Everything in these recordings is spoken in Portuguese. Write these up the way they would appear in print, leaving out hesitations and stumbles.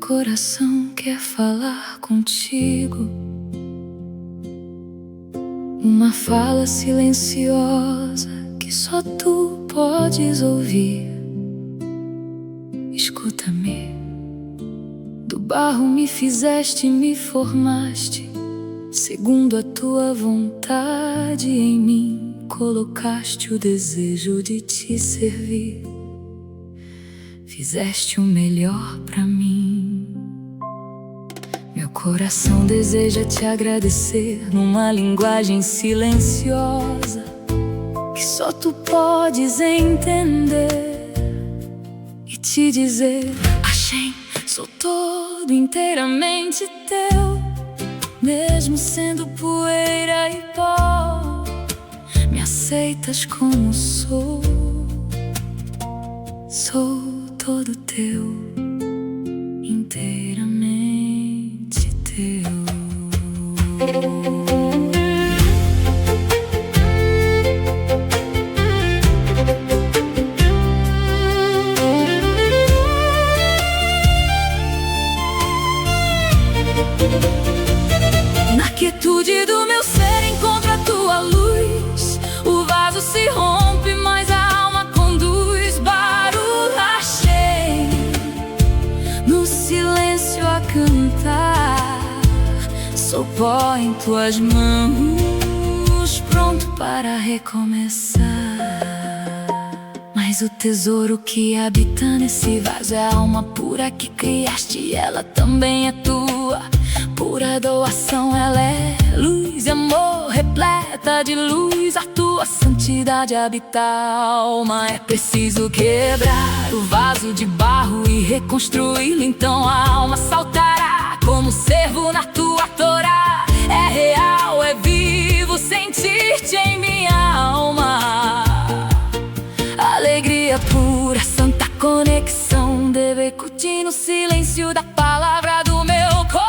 coração quer falar contigo, uma fala silenciosa que só tu podes ouvir. Escuta-me, do barro me fizeste, me formaste, segundo a tua vontade em mim colocaste o desejo de te servir. Fizeste o melhor pra mim. Meu coração deseja te agradecer numa linguagem silenciosa que só tu podes entender e te dizer: Hashem, sou todo inteiramente teu, mesmo sendo poeira e pó, me aceitas como sou. Sou todo teu, inteiramente teu. Na quietude do meu ser encontro a tua luz, o vaso se rompe, mas a alma conduz. Baruch Hashem, no silêncio a cantar, sou pó em tuas mãos, pronto para recomeçar. Mas o tesouro que habita nesse vaso é a alma pura que criaste, e ela também é tua. Pura doação, ela é luz e amor, repleta de luz. A tua santidade habita a alma. É preciso quebrar o vaso de barro e reconstruí-lo, então a alma saltará como servo na tua Torá. É real, é vivo sentir-te em minha alma. Alegria pura, santa conexão, deve curtir no silêncio da palavra do meu coração.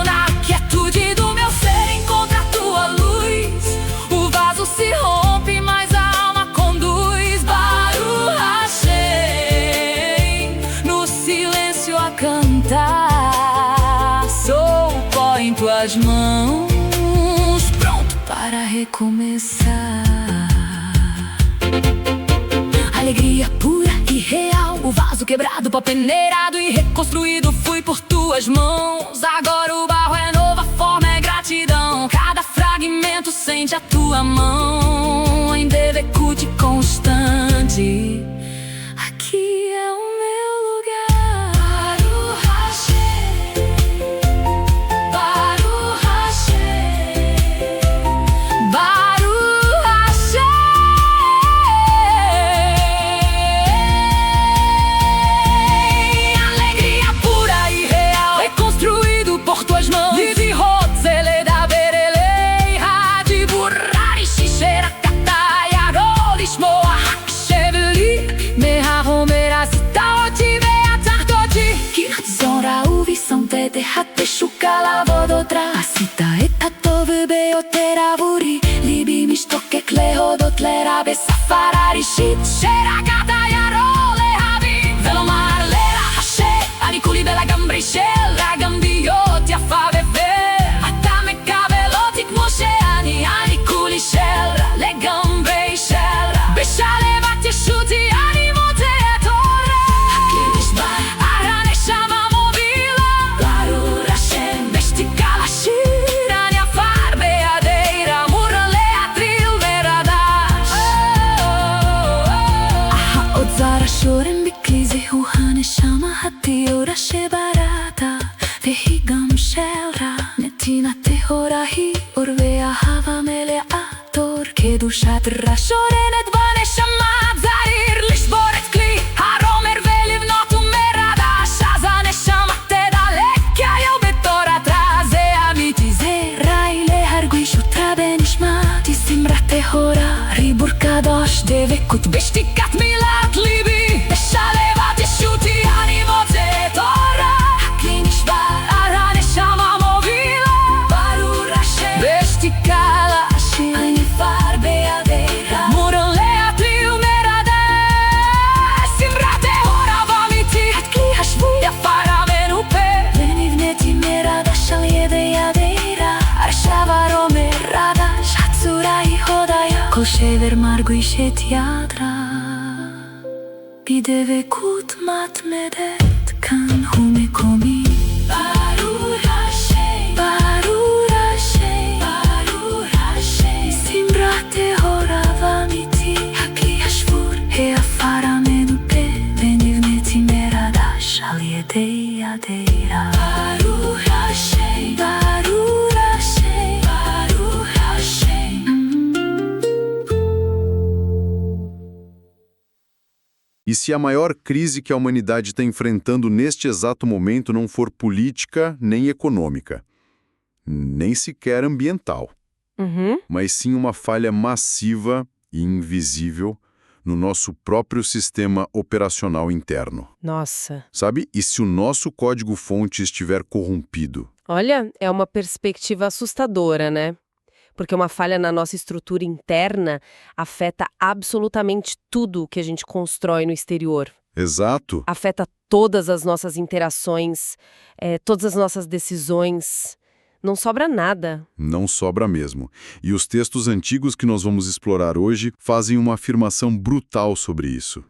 Na quietude do meu ser encontra a tua luz, o vaso se rompe, mas a alma conduz. Baruch Hashem, no silêncio a cantar, sou o pó em tuas mãos, pronto para recomeçar. Alegria pura e real, o vaso quebrado, pó peneirado e reconstruído fui por tuas mãos. Agora o barro é novo, a forma é gratidão, cada fragmento sente a tua mão. Em devekut constante, aqui é o meu lugar. Baruch Hashem, Baruch Hashem, Baruch Hashem. Alegria pura e real, reconstruído por tuas mãos. Livi Rotzele da Berelei, Hadi Burrari, Shishera Kataya, Rolis Moa, Haksheveli, Meha Romera, Zitaoti, Veatartoti, Kirat Zora, Uvisão, Tete, Hateshuka, Lavodotra, Asita, Etatov, Beotera, Vuri, Libi, Mistokek, Lehodot, Lerabe, Safarari, Shit, Shera, Kataya, Role, Habi, Velomar, Lera, Hashe, Anikuli, Bela, Gambri, Shela, Gambiot, Yafaveve, Atame, Kabelotik, Moshe, Ani, Anikuli, Shela, Legambre, Shela, Beshale, Vateshuti, Animote, Torah, Hakinishba, Arane, Shama, Movila, Baruch Hashem, Bestikala, Shirani, Afar, Beadeira, Murale, Atril, Veradash. Aha, Odzara, Shorem, Biklizi, Ruhane, Shama, Hati, Ora, Shebarata, Vehigam, Shelra, Netina, Tehora, Hi, Orvea, Hava, Melea, Tor, Kedushat, Rashorenet, Bane, Shama, Zarir, Lishboret, Kli, Haromer, Veliv, Notu, Merada, Shazane, Shama, Tedalek, Ayel, Betora, Traze, Amiti, Zera, Ile, Harguishu, Trabenishmat, Simra, Tehora, Ribur, Kadosh, Devekut, Beshtikat, Milat, Libi, Beshalevat, Yeshuti, Animote, Torah, Hakinishba, Arane, Shama, Movila, Baruch Hashem, Bestikala, Anifar, Beadeira, Murale, Atril, vermarguishet yadra Pideve kut matmedet kan humekomi Barur Hashem Simbrate horavamiti Haki hashvur Heafara menupe Venivneti meradash Aliedei adeira Barur Hashem E se a maior crise que a humanidade está enfrentando neste exato momento não for política nem econômica, nem sequer ambiental, mas sim uma falha massiva e invisível no nosso próprio sistema operacional interno. Nossa. Sabe? E se o nosso código-fonte estiver corrompido? Olha, é uma perspectiva assustadora, né? Porque uma falha na nossa estrutura interna afeta absolutamente tudo que a gente constrói no exterior. Exato. Afeta todas as nossas interações, todas as nossas decisões. Não sobra nada. Não sobra mesmo. E os textos antigos que nós vamos explorar hoje fazem uma afirmação brutal sobre isso.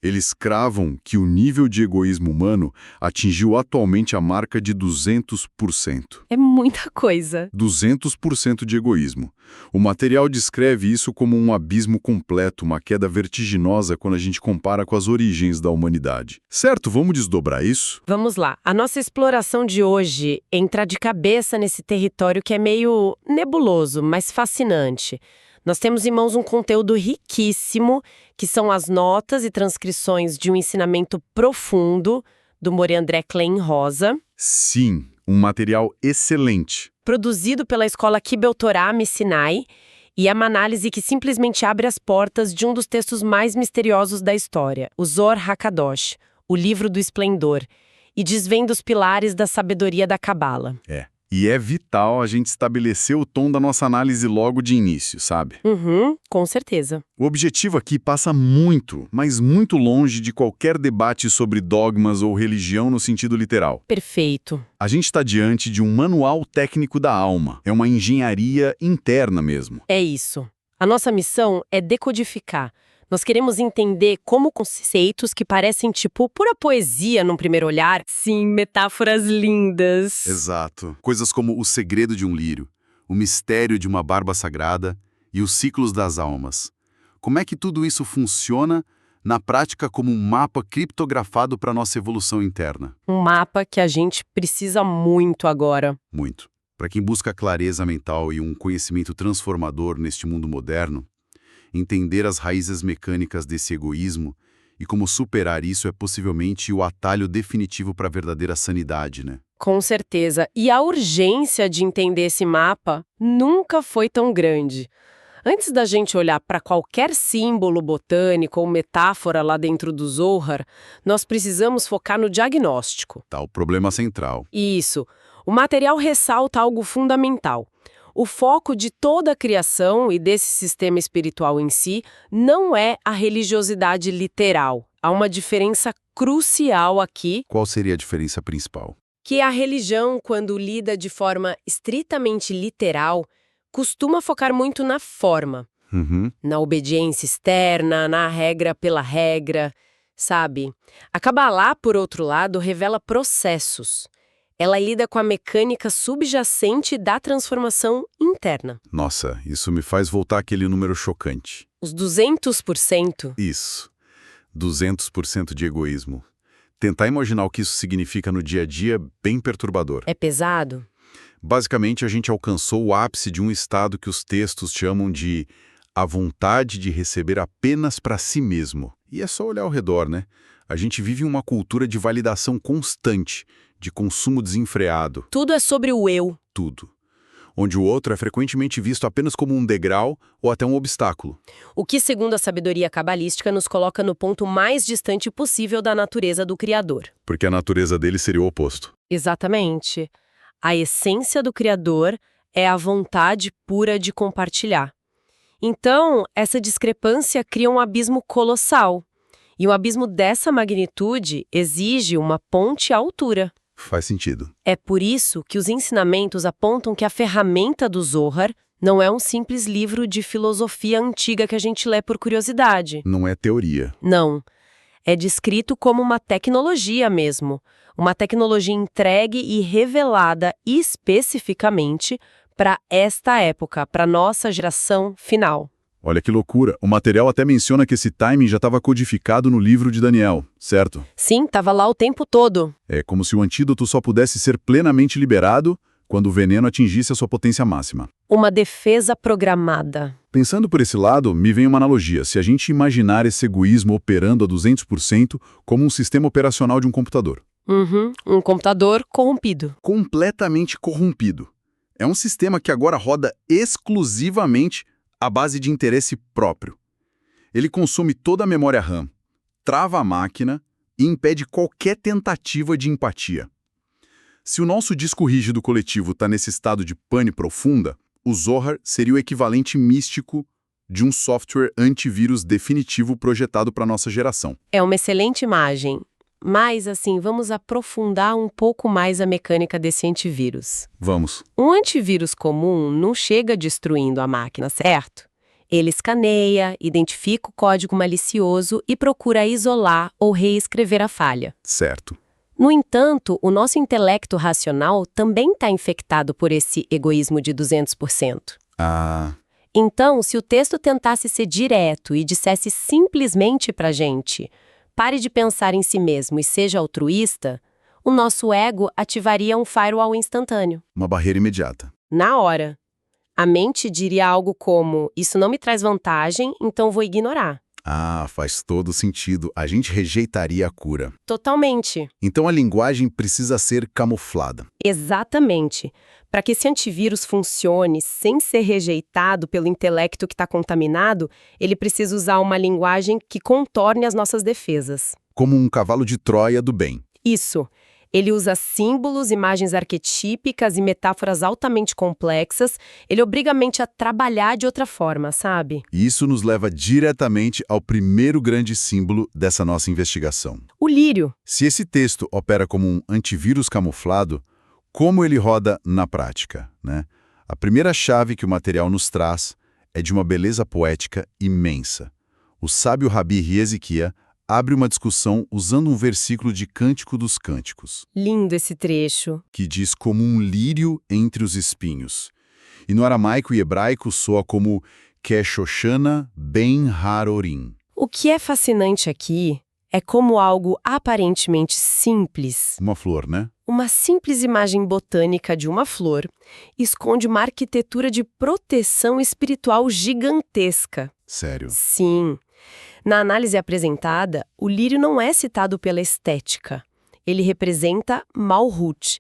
Eles cravam que o nível de egoísmo humano atingiu atualmente a marca de 200%. É muita coisa. 200% de egoísmo. O material descreve isso como um abismo completo, uma queda vertiginosa quando a gente compara com as origens da humanidade. Certo, vamos desdobrar isso? Vamos lá. A nossa exploração de hoje entra de cabeça nesse território que é meio nebuloso, mas fascinante. Nós temos em mãos um conteúdo riquíssimo, que são as notas e transcrições de um ensinamento profundo do Moré André Klein Rosa. Sim, um material excelente. Produzido pela escola Kibel Torah Sinai, e é uma análise que simplesmente abre as portas de um dos textos mais misteriosos da história, o Zohar HaKadosh, o Livro do Esplendor, e desvenda os pilares da sabedoria da Cabala. E é vital a gente estabelecer o tom da nossa análise logo de início, sabe? Com certeza. O objetivo aqui passa muito, mas muito longe de qualquer debate sobre dogmas ou religião no sentido literal. Perfeito. A gente está diante de um manual técnico da alma. É uma engenharia interna mesmo. É isso. A nossa missão é decodificar. Nós queremos entender como conceitos que parecem tipo pura poesia num primeiro olhar, sim, metáforas lindas. Exato. Coisas como o segredo de um lírio, o mistério de uma barba sagrada e os ciclos das almas. Como é que tudo isso funciona na prática como um mapa criptografado para nossa evolução interna? Um mapa que a gente precisa muito agora. Muito. Para quem busca clareza mental e um conhecimento transformador neste mundo moderno, entender as raízes mecânicas desse egoísmo e como superar isso é possivelmente o atalho definitivo para a verdadeira sanidade, né? Com certeza. E a urgência de entender esse mapa nunca foi tão grande. Antes da gente olhar para qualquer símbolo botânico ou metáfora lá dentro do Zohar, nós precisamos focar no diagnóstico. Tá, o problema central. Isso. O material ressalta algo fundamental. O foco de toda a criação e desse sistema espiritual em si não é a religiosidade literal. Há uma diferença crucial aqui. Qual seria a diferença principal? Que a religião, quando lida de forma estritamente literal, costuma focar muito na forma, na obediência externa, na regra pela regra, sabe? A Cabalá, por outro lado, revela processos. Ela lida com a mecânica subjacente da transformação interna. Nossa, isso me faz voltar àquele número chocante. Os 200%. Isso. 200% de egoísmo. Tentar imaginar o que isso significa no dia a dia é bem perturbador. É pesado? Basicamente, a gente alcançou o ápice de um estado que os textos chamam de a vontade de receber apenas para si mesmo. E é só olhar ao redor, né? A gente vive uma cultura de validação constante, de consumo desenfreado. Tudo é sobre o eu. Tudo. Onde o outro é frequentemente visto apenas como um degrau ou até um obstáculo. O que, segundo a sabedoria cabalística, nos coloca no ponto mais distante possível da natureza do Criador. Porque a natureza dele seria o oposto. Exatamente. A essência do Criador é a vontade pura de compartilhar. Então, essa discrepância cria um abismo colossal. E um abismo dessa magnitude exige uma ponte à altura. Faz sentido. É por isso que os ensinamentos apontam que a ferramenta do Zohar Não é um simples livro de filosofia antiga que a gente lê por curiosidade. Não é teoria. Não. É descrito como uma tecnologia mesmo. Uma tecnologia entregue e revelada especificamente para esta época, para nossa geração final. Olha que loucura. O material até menciona que esse timing já estava codificado no livro de Daniel, certo? Sim, estava lá o tempo todo. É como se o antídoto só pudesse ser plenamente liberado quando o veneno atingisse a sua potência máxima. Uma defesa programada. Pensando por esse lado, me vem uma analogia. Se a gente imaginar esse egoísmo operando a 200% como um sistema operacional de um computador. Um computador corrompido. Completamente corrompido. É um sistema que agora roda exclusivamente à base de interesse próprio. Ele consome toda a memória RAM, trava a máquina e impede qualquer tentativa de empatia. Se o nosso disco rígido coletivo está nesse estado de pane profunda, o Zohar seria o equivalente místico de um software antivírus definitivo projetado para nossa geração. É uma excelente imagem. Mas, assim, vamos aprofundar um pouco mais a mecânica desse antivírus. Vamos. Um antivírus comum não chega destruindo a máquina, certo? Ele escaneia, identifica o código malicioso e procura isolar ou reescrever a falha. Certo. No entanto, o nosso intelecto racional também está infectado por esse egoísmo de 200%. Então, se o texto tentasse ser direto e dissesse simplesmente pra gente: pare de pensar em si mesmo e seja altruísta, o nosso ego ativaria um firewall instantâneo. Uma barreira imediata. Na hora. A mente diria algo como: isso não me traz vantagem, então vou ignorar. Faz todo sentido. A gente rejeitaria a cura. Totalmente. Então a linguagem precisa ser camuflada. Exatamente. Para que esse antivírus funcione sem ser rejeitado pelo intelecto que está contaminado, ele precisa usar uma linguagem que contorne as nossas defesas. Como um cavalo de Troia do bem. Isso. Ele usa símbolos, imagens arquetípicas e metáforas altamente complexas. Ele obriga a mente a trabalhar de outra forma, sabe? E isso nos leva diretamente ao primeiro grande símbolo dessa nossa investigação. O lírio. Se esse texto opera como um antivírus camuflado, como ele roda na prática, né? A primeira chave que o material nos traz é de uma beleza poética imensa. O sábio Rabi Hezekía abre uma discussão usando um versículo de Cântico dos Cânticos. Lindo esse trecho. Que diz como um lírio entre os espinhos. E no aramaico e hebraico soa como Keshoshana ben Harorim. O que é fascinante aqui é como algo aparentemente simples, Uma flor, né? uma simples imagem botânica de uma flor, esconde uma arquitetura de proteção espiritual gigantesca. Sério. Sim. Na análise apresentada, o lírio não é citado pela estética. Ele representa Malhut.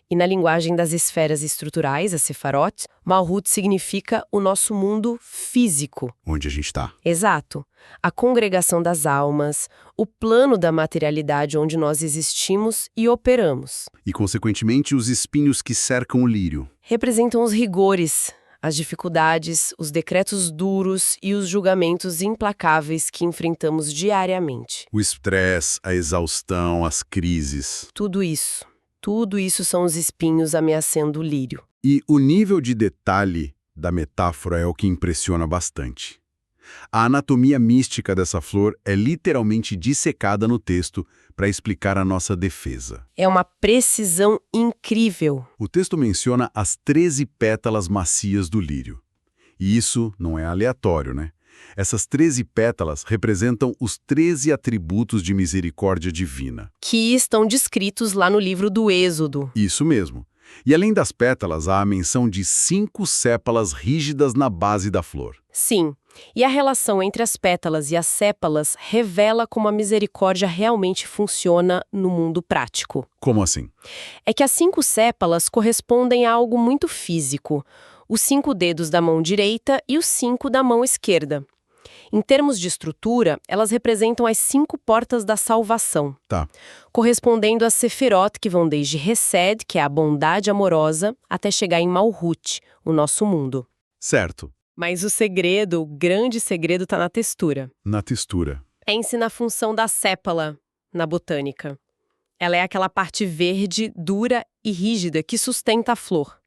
E na linguagem das esferas estruturais, a Sefarot, Malhut significa o nosso mundo físico. Onde a gente está. Exato. A congregação das almas, o plano da materialidade onde nós existimos e operamos. E, consequentemente, os espinhos que cercam o lírio. Representam os rigores, as dificuldades, os decretos duros e os julgamentos implacáveis que enfrentamos diariamente. O estresse, a exaustão, as crises. Tudo isso são os espinhos ameaçando o lírio. E o nível de detalhe da metáfora é o que impressiona bastante. A anatomia mística dessa flor é literalmente dissecada no texto para explicar a nossa defesa. É uma precisão incrível. O texto menciona as 13 pétalas macias do lírio. E isso não é aleatório, né? Essas 13 pétalas representam os 13 atributos de misericórdia divina. Que estão descritos lá no livro do Êxodo. Isso mesmo. E além das pétalas, há a menção de 5 sépalas rígidas na base da flor. Sim, e a relação entre as pétalas e as sépalas revela como a misericórdia realmente funciona no mundo prático. Como assim? É que as 5 sépalas correspondem a algo muito físico. Os 5 dedos da mão direita e os 5 da mão esquerda. Em termos de estrutura, elas representam as 5 portas da salvação. Tá. Correspondendo às Sefirot, que vão desde Hesed, que é a bondade amorosa, até chegar em Malhut, o nosso mundo. Certo. Mas o grande segredo está na textura. Na textura. Pense na função da sépala na botânica. Ela é aquela parte verde, dura e rígida que sustenta a flor,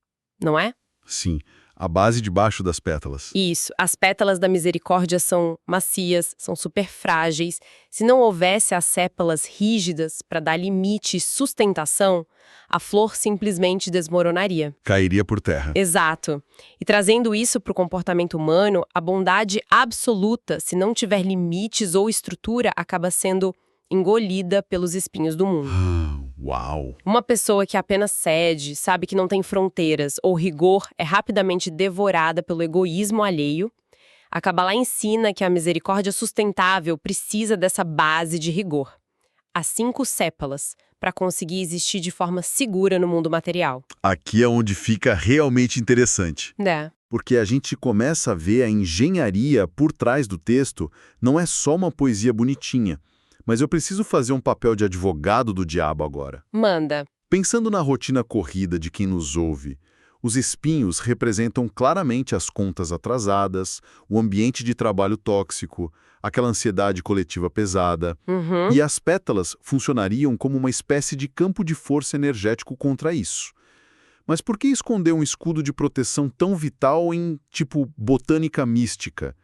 não é? Sim. A base debaixo das pétalas. Isso. As pétalas da misericórdia são macias, são super frágeis. Se não houvesse as sépalas rígidas para dar limite e sustentação, a flor simplesmente desmoronaria. Cairia por terra. Exato. E trazendo isso para o comportamento humano, a bondade absoluta, se não tiver limites ou estrutura, acaba sendo engolida pelos espinhos do mundo. Uau! Uma pessoa que apenas cede, sabe que não tem fronteiras ou rigor, é rapidamente devorada pelo egoísmo alheio. A Kabbalah ensina que a misericórdia sustentável precisa dessa base de rigor. As 5 sépalas, para conseguir existir de forma segura no mundo material. Aqui é onde fica realmente interessante. É. Porque a gente começa a ver a engenharia por trás do texto, não é só uma poesia bonitinha. Mas eu preciso fazer um papel de advogado do diabo agora. Manda. Pensando na rotina corrida de quem nos ouve, os espinhos representam claramente as contas atrasadas, o ambiente de trabalho tóxico, aquela ansiedade coletiva pesada. E as pétalas funcionariam como uma espécie de campo de força energético contra isso. Mas por que esconder um escudo de proteção tão vital em, tipo, botânica mística?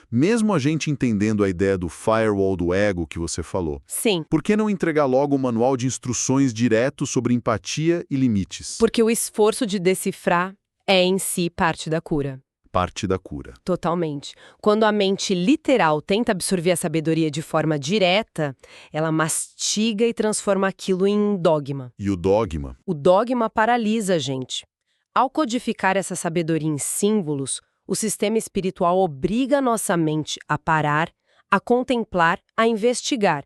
Mesmo a gente entendendo a ideia do firewall do ego que você falou. Sim. Por que não entregar logo um manual de instruções direto sobre empatia e limites? Porque o esforço de decifrar é em si parte da cura. Parte da cura. Totalmente. Quando a mente literal tenta absorver a sabedoria de forma direta, ela mastiga e transforma aquilo em dogma. E o dogma? O dogma paralisa a gente. Ao codificar essa sabedoria em símbolos, o sistema espiritual obriga a nossa mente a parar, a contemplar, a investigar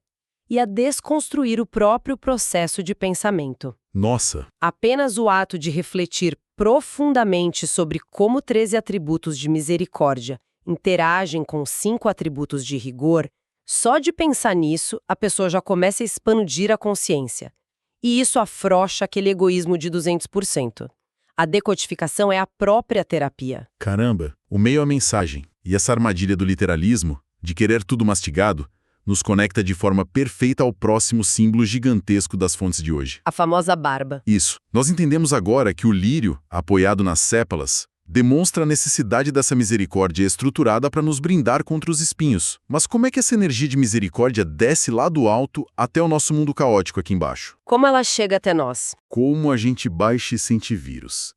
e a desconstruir o próprio processo de pensamento. Nossa! Apenas o ato de refletir profundamente sobre como 13 atributos de misericórdia interagem com 5 atributos de rigor, só de pensar nisso, a pessoa já começa a expandir a consciência. E isso afrouxa aquele egoísmo de 200%. A decodificação é a própria terapia. Caramba, o meio é a mensagem. E essa armadilha do literalismo, de querer tudo mastigado, nos conecta de forma perfeita ao próximo símbolo gigantesco das fontes de hoje. A famosa barba. Isso. Nós entendemos agora que o lírio, apoiado nas sépalas, demonstra a necessidade dessa misericórdia estruturada para nos brindar contra os espinhos. Mas como é que essa energia de misericórdia desce lá do alto até o nosso mundo caótico aqui embaixo? Como ela chega até nós? Como a gente baixa e sente vírus.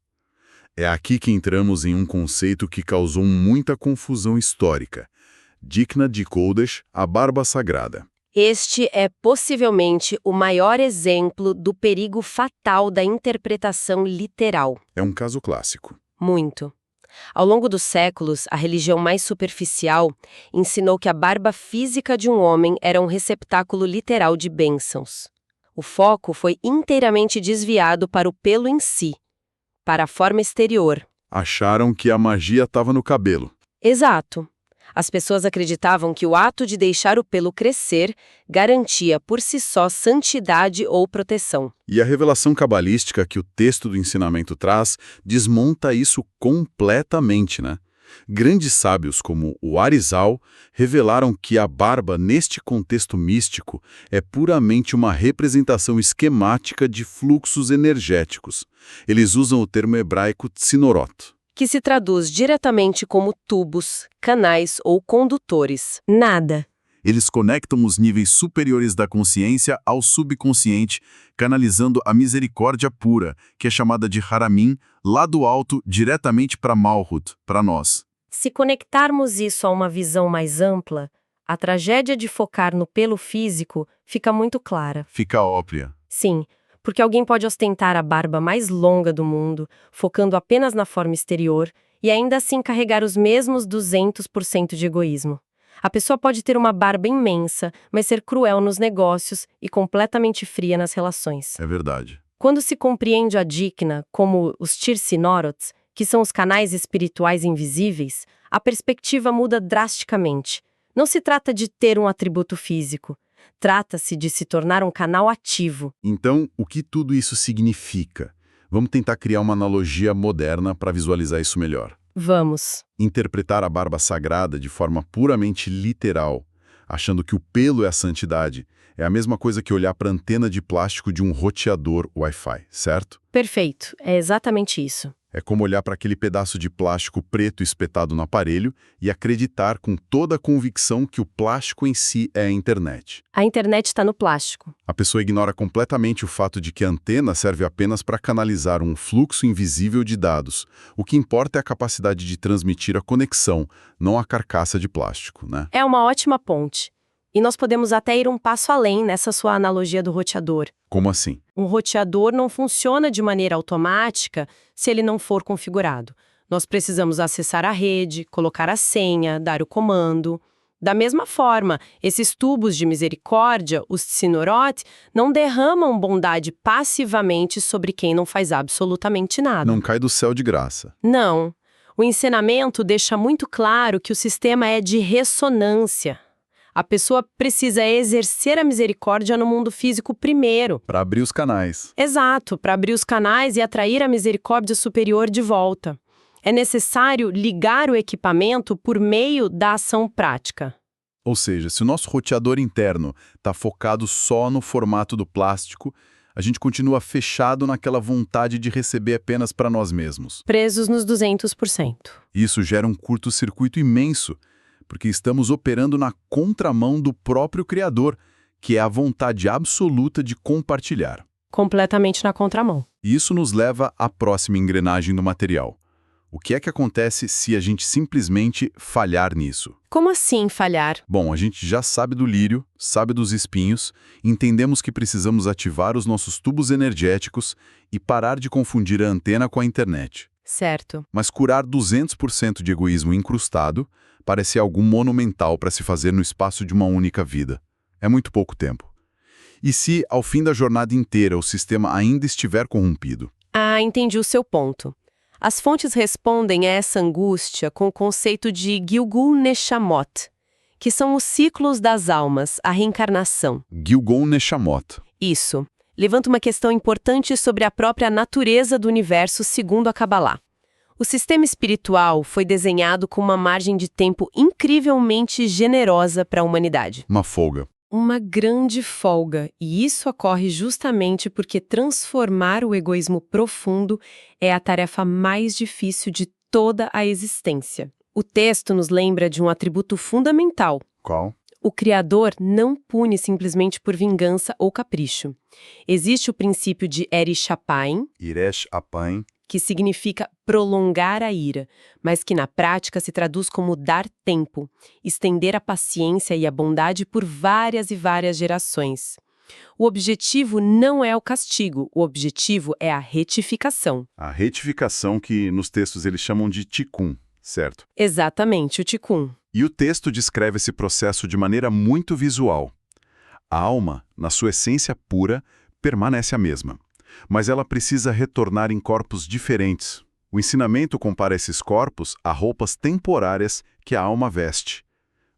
É aqui que entramos em um conceito que causou muita confusão histórica. Dikna de Kodesh, a barba sagrada. Este é possivelmente o maior exemplo do perigo fatal da interpretação literal. É um caso clássico. Muito. Ao longo dos séculos, a religião mais superficial ensinou que a barba física de um homem era um receptáculo literal de bênçãos. O foco foi inteiramente desviado para o pelo em si, para a forma exterior. Acharam que a magia estava no cabelo. Exato. As pessoas acreditavam que o ato de deixar o pelo crescer garantia por si só santidade ou proteção. E a revelação cabalística que o texto do ensinamento traz desmonta isso completamente, né? Grandes sábios como o Arizal revelaram que a barba, neste contexto místico, é puramente uma representação esquemática de fluxos energéticos. Eles usam o termo hebraico tsinorot, que se traduz diretamente como tubos, canais ou condutores. Nada. Eles conectam os níveis superiores da consciência ao subconsciente, canalizando a misericórdia pura, que é chamada de Haramim, lá do alto, diretamente para Malhut, para nós. Se conectarmos isso a uma visão mais ampla, a tragédia de focar no pelo físico fica muito clara. Fica óbvia. Sim, porque alguém pode ostentar a barba mais longa do mundo, focando apenas na forma exterior, e ainda assim carregar os mesmos 200% de egoísmo. A pessoa pode ter uma barba imensa, mas ser cruel nos negócios e completamente fria nas relações. É verdade. Quando se compreende a Dikna como os Tirsinorots, que são os canais espirituais invisíveis, a perspectiva muda drasticamente. Não se trata de ter um atributo físico. Trata-se de se tornar um canal ativo. Então, o que tudo isso significa? Vamos tentar criar uma analogia moderna para visualizar isso melhor. Vamos. Interpretar a barba sagrada de forma puramente literal, achando que o pelo é a santidade, é a mesma coisa que olhar para a antena de plástico de um roteador Wi-Fi, certo? Perfeito. É exatamente isso. É como olhar para aquele pedaço de plástico preto espetado no aparelho e acreditar com toda a convicção que o plástico em si é a internet. A internet está no plástico. A pessoa ignora completamente o fato de que a antena serve apenas para canalizar um fluxo invisível de dados. O que importa é a capacidade de transmitir a conexão, não a carcaça de plástico, né? É uma ótima ponte. E nós podemos até ir um passo além nessa sua analogia do roteador. Como assim? Um roteador não funciona de maneira automática se ele não for configurado. Nós precisamos acessar a rede, colocar a senha, dar o comando. Da mesma forma, esses tubos de misericórdia, os tsinoroth, não derramam bondade passivamente sobre quem não faz absolutamente nada. Não cai do céu de graça. Não. O ensinamento deixa muito claro que o sistema é de ressonância. A pessoa precisa exercer a misericórdia no mundo físico primeiro. Para abrir os canais. Exato, para abrir os canais e atrair a misericórdia superior de volta. É necessário ligar o equipamento por meio da ação prática. Ou seja, se o nosso roteador interno está focado só no formato do plástico, a gente continua fechado naquela vontade de receber apenas para nós mesmos. Presos nos 200%. Isso gera um curto-circuito imenso, porque estamos operando na contramão do próprio Criador, que é a vontade absoluta de compartilhar. Completamente na contramão. E isso nos leva à próxima engrenagem do material. O que é que acontece se a gente simplesmente falhar nisso? Como assim falhar? Bom, a gente já sabe do lírio, sabe dos espinhos, entendemos que precisamos ativar os nossos tubos energéticos e parar de confundir a antena com a internet. Certo. Mas curar 200% de egoísmo incrustado parece algo monumental para se fazer no espaço de uma única vida. É muito pouco tempo. E se, ao fim da jornada inteira, o sistema ainda estiver corrompido? Ah, entendi o seu ponto. As fontes respondem a essa angústia com o conceito de Gilgul Neshamot, que são os ciclos das almas, a reencarnação. Gilgul Neshamot. Isso. Levanta uma questão importante sobre a própria natureza do universo segundo a Kabbalah. O sistema espiritual foi desenhado com uma margem de tempo incrivelmente generosa para a humanidade. Uma folga. Uma grande folga, e isso ocorre justamente porque transformar o egoísmo profundo é a tarefa mais difícil de toda a existência. O texto nos lembra de um atributo fundamental. Qual? O Criador não pune simplesmente por vingança ou capricho. Existe o princípio de Eresh Apaim, Iresh Apaim, que significa prolongar a ira, mas que na prática se traduz como dar tempo, estender a paciência e a bondade por várias e várias gerações. O objetivo não é o castigo, o objetivo é a retificação. A retificação que nos textos eles chamam de tikkun, certo? Exatamente, o tikkun. E o texto descreve esse processo de maneira muito visual. A alma, na sua essência pura, permanece a mesma, mas ela precisa retornar em corpos diferentes. O ensinamento compara esses corpos a roupas temporárias que a alma veste.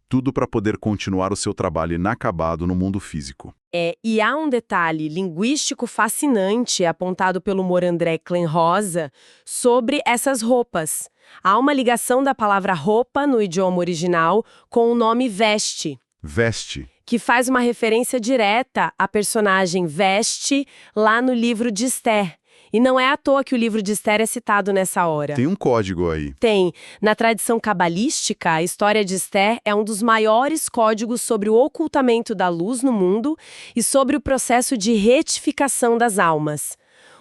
Tudo para poder continuar o seu trabalho inacabado no mundo físico. E há um detalhe linguístico fascinante apontado pelo Morandré Clenrosa sobre essas roupas. Há uma ligação da palavra roupa no idioma original com o nome veste. Veste. Que faz uma referência direta à personagem Veste lá no livro de Esther. E não é à toa que o livro de Esther é citado nessa hora. Tem um código aí. Tem. Na tradição cabalística, a história de Esther é um dos maiores códigos sobre o ocultamento da luz no mundo e sobre o processo de retificação das almas.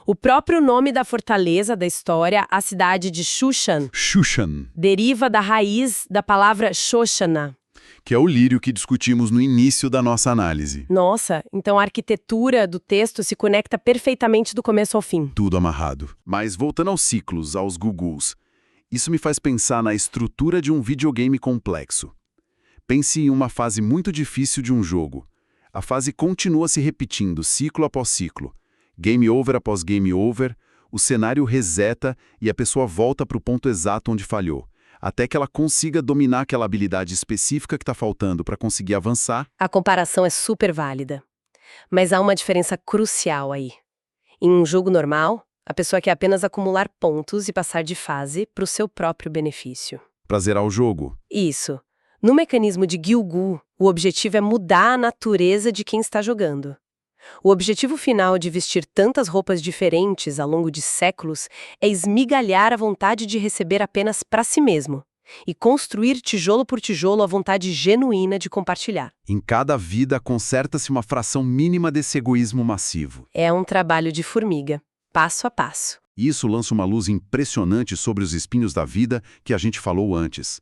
O próprio nome da fortaleza da história, a cidade de Shushan, deriva da raiz da palavra Shoshana, que é o lírio que discutimos no início da nossa análise. Nossa, então a arquitetura do texto se conecta perfeitamente do começo ao fim. Tudo amarrado. Mas voltando aos ciclos, aos guguls, isso me faz pensar na estrutura de um videogame complexo. Pense em uma fase muito difícil de um jogo. A fase continua se repetindo, ciclo após ciclo. Game over após game over, o cenário reseta e a pessoa volta para o ponto exato onde falhou, até que ela consiga dominar aquela habilidade específica que está faltando para conseguir avançar. A comparação é super válida. Mas há uma diferença crucial aí. Em um jogo normal, a pessoa quer apenas acumular pontos e passar de fase para o seu próprio benefício. Para zerar o jogo. Isso. No mecanismo de Gilgul, o objetivo é mudar a natureza de quem está jogando. O objetivo final de vestir tantas roupas diferentes ao longo de séculos é esmigalhar a vontade de receber apenas para si mesmo e construir tijolo por tijolo a vontade genuína de compartilhar. Em cada vida, conserta-se uma fração mínima desse egoísmo massivo. É um trabalho de formiga, passo a passo. Isso lança uma luz impressionante sobre os espinhos da vida que a gente falou antes.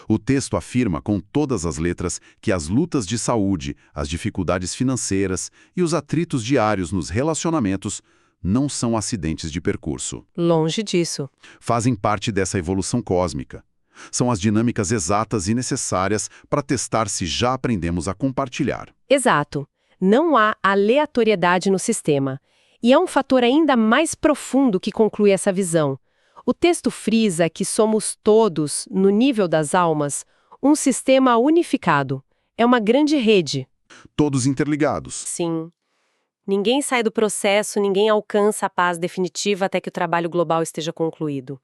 O texto afirma com todas as letras que as lutas de saúde, as dificuldades financeiras e os atritos diários nos relacionamentos não são acidentes de percurso. Longe disso. Fazem parte dessa evolução cósmica. São as dinâmicas exatas e necessárias para testar se já aprendemos a compartilhar. Exato. Não há aleatoriedade no sistema. E há um fator ainda mais profundo que conclui essa visão. O texto frisa que somos todos, no nível das almas, um sistema unificado. É uma grande rede. Todos interligados. Sim. Ninguém sai do processo, ninguém alcança a paz definitiva até que o trabalho global esteja concluído.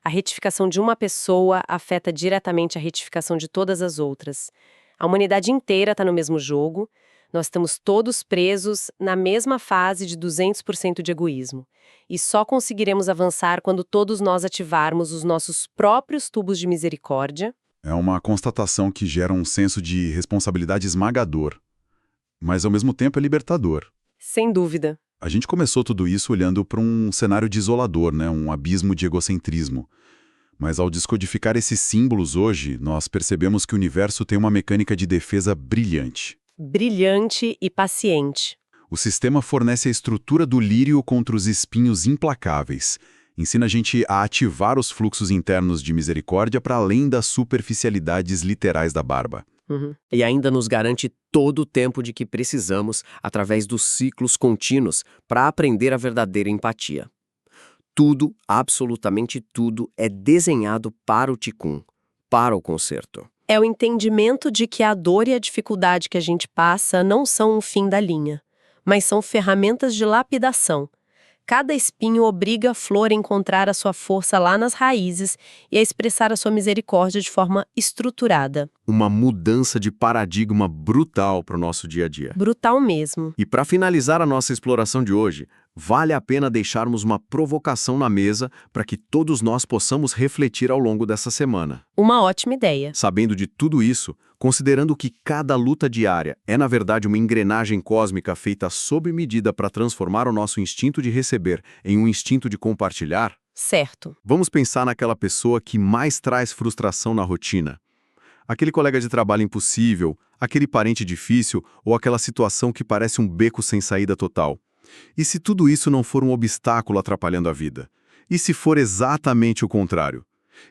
A retificação de uma pessoa afeta diretamente a retificação de todas as outras. A humanidade inteira está no mesmo jogo. Nós estamos todos presos na mesma fase de 200% de egoísmo. E só conseguiremos avançar quando todos nós ativarmos os nossos próprios tubos de misericórdia. É uma constatação que gera um senso de responsabilidade esmagador, mas ao mesmo tempo é libertador. Sem dúvida. A gente começou tudo isso olhando para um cenário desolador, né? Um abismo de egocentrismo. Mas ao descodificar esses símbolos hoje, nós percebemos que o universo tem uma mecânica de defesa brilhante. Brilhante e paciente. O sistema fornece a estrutura do lírio contra os espinhos implacáveis. Ensina a gente a ativar os fluxos internos de misericórdia para além das superficialidades literais da barba. E ainda nos garante todo o tempo de que precisamos, através dos ciclos contínuos, para aprender a verdadeira empatia. Tudo, absolutamente tudo, é desenhado para o Tikkun, para o conserto. É o entendimento de que a dor e a dificuldade que a gente passa não são o fim da linha, mas são ferramentas de lapidação. Cada espinho obriga a flor a encontrar a sua força lá nas raízes e a expressar a sua misericórdia de forma estruturada. Uma mudança de paradigma brutal para o nosso dia a dia. Brutal mesmo. E para finalizar a nossa exploração de hoje, vale a pena deixarmos uma provocação na mesa para que todos nós possamos refletir ao longo dessa semana. Uma ótima ideia. Sabendo de tudo isso, considerando que cada luta diária é, na verdade, uma engrenagem cósmica feita sob medida para transformar o nosso instinto de receber em um instinto de compartilhar, Certo. vamos pensar naquela pessoa que mais traz frustração na rotina. Aquele colega de trabalho impossível, aquele parente difícil ou aquela situação que parece um beco sem saída total. E se tudo isso não for um obstáculo atrapalhando a vida? E se for exatamente o contrário?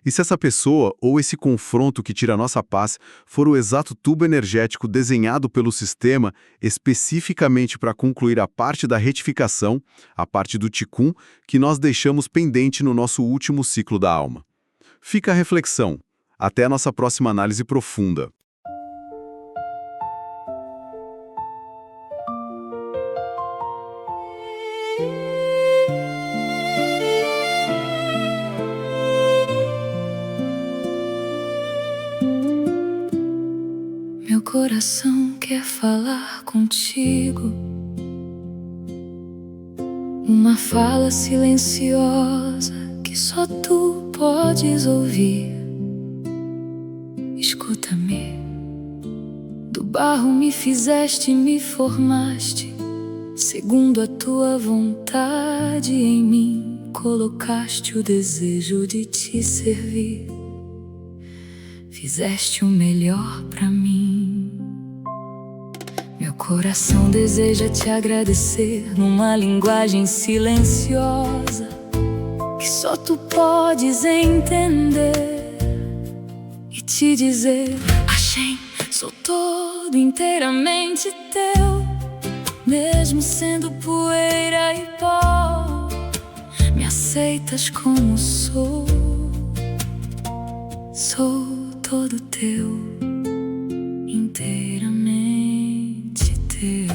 E se essa pessoa ou esse confronto que tira a nossa paz for o exato tubo energético desenhado pelo sistema especificamente para concluir a parte da retificação, a parte do Tikkun, que nós deixamos pendente no nosso último ciclo da alma? Fica a reflexão. Até a nossa próxima análise profunda. Meu coração quer falar contigo, uma fala silenciosa que só tu podes ouvir. Escuta-me, do barro me fizeste, me formaste, segundo a tua vontade em mim colocaste o desejo de te servir. Fizeste o melhor pra mim. Meu coração deseja te agradecer numa linguagem silenciosa que só tu podes entender e te dizer: Hashem, sou todo inteiramente teu, mesmo sendo poeira e pó, me aceitas como sou. Sou todo teu, inteiramente teu.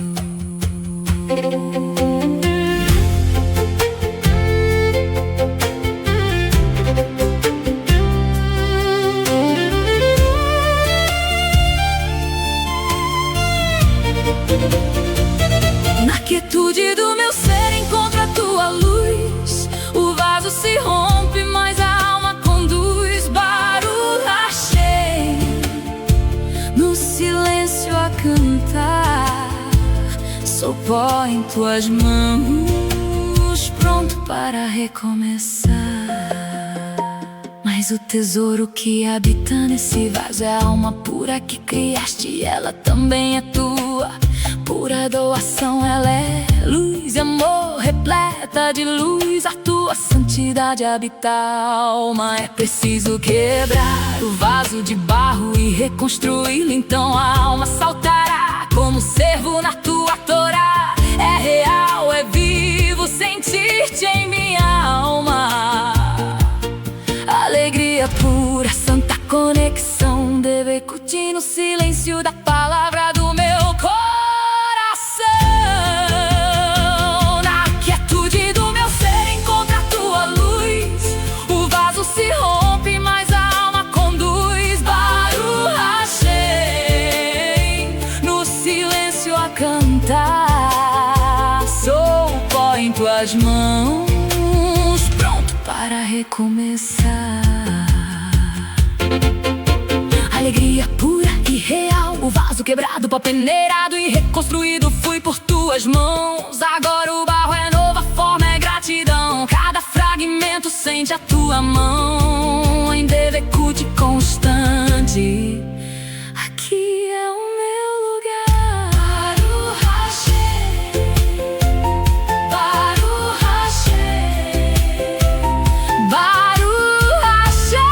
quietude do meu ser encontra a tua luz. O vaso se rompe, mas a alma conduz. Barulho achei no silêncio a cantar. Sou pó em tuas mãos, pronto para recomeçar. Mas o tesouro que habita nesse vaso é a alma pura que criaste, e ela também é tua. Pura doação, ela é luz e amor, repleta de luz. A tua santidade habita a alma. É preciso quebrar o vaso de barro e reconstruí-lo, então a alma saltará como cervo na tua Torá. É real, é vivo, sentir-te em minha alma. Alegria pura, santa conexão, deve curtir no silêncio da palavra do meu coração. Na quietude do meu ser encontra a tua luz. O vaso se rompe, mas a alma conduz. Barulho achei no silêncio a cantar. Sou o pó em tuas mãos, pronto para recomeçar. Alegria pura e real, o vaso quebrado, pó peneirado e reconstruído fui por tuas mãos. Agora o barro é novo, a forma é gratidão. Cada fragmento sente a tua mão em devecute constante. Aqui é o meu lugar. Barulho achei, barulho achei, barulho achei.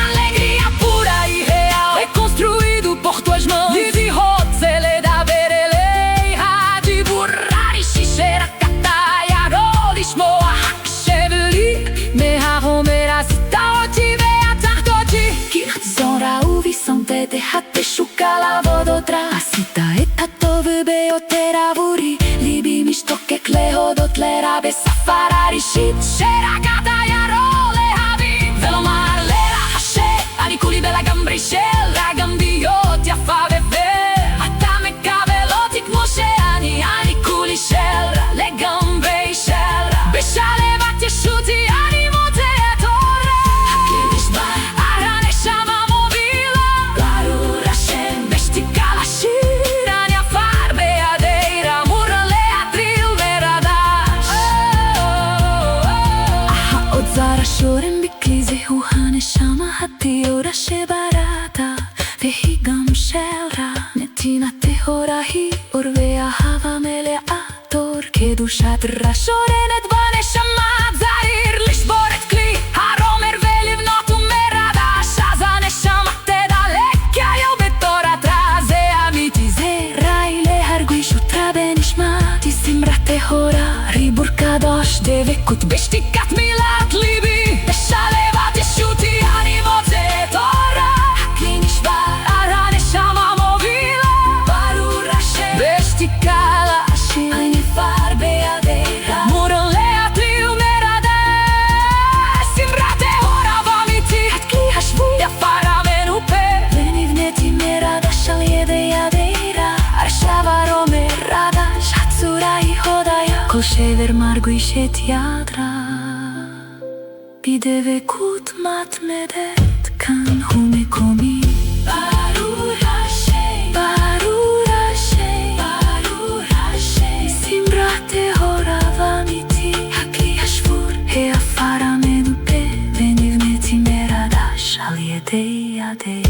Alegria pura e real, reconstruído por tuas mãos. Livi rotzele da verelei, hadi burrari shishera katai arolis moa haksheveli meharomera sitaoti beatartoti kirzora uvisam te dehate shukalavododra asita etatov beoteravuri libi mishtoke klehodot lerabe safarari shit sherakata yarole havi velomar lera hashe anikuli bela gambri shela gambioti afaveve atame kabeloti kmoshe ani anikuli shela le gambrei shela beshale vati shuti animote etora hakidishba arane shama movila barulho Hashem bestikala shirani afar beadeira murale atril veradash aha odzara shorem biklize uhane shama hati ora shebarata vehigam shelra netina tehorahi orve ahava mele ator kedushat rashorenet bane shama zarir lishboret kli haromer velivnot umeradash azane shama tedalek ayel betora traze amiti zerai leharguishu trabenishmati simra tehora ribur kadosh devekut beshtikat milat libieshalevat yeshuti animote tora hakinishva arane shama movila barulho Hashem bestikala shir anifar beadeira murale atril meradash simra tehora vamiti hatkli hashvu yafar amenu pe lenivneti meradash al yedei adeira arshava meradash hatsurai hodaya kol shever marguishet yadra bidevekut matmedet kan hu mekomi. Barulho Hashem, barulho Hashem, barulho Hashem simra tehora vamiti hakli hashvur heafar amenu pe lenivneti meradash al yedei adeira.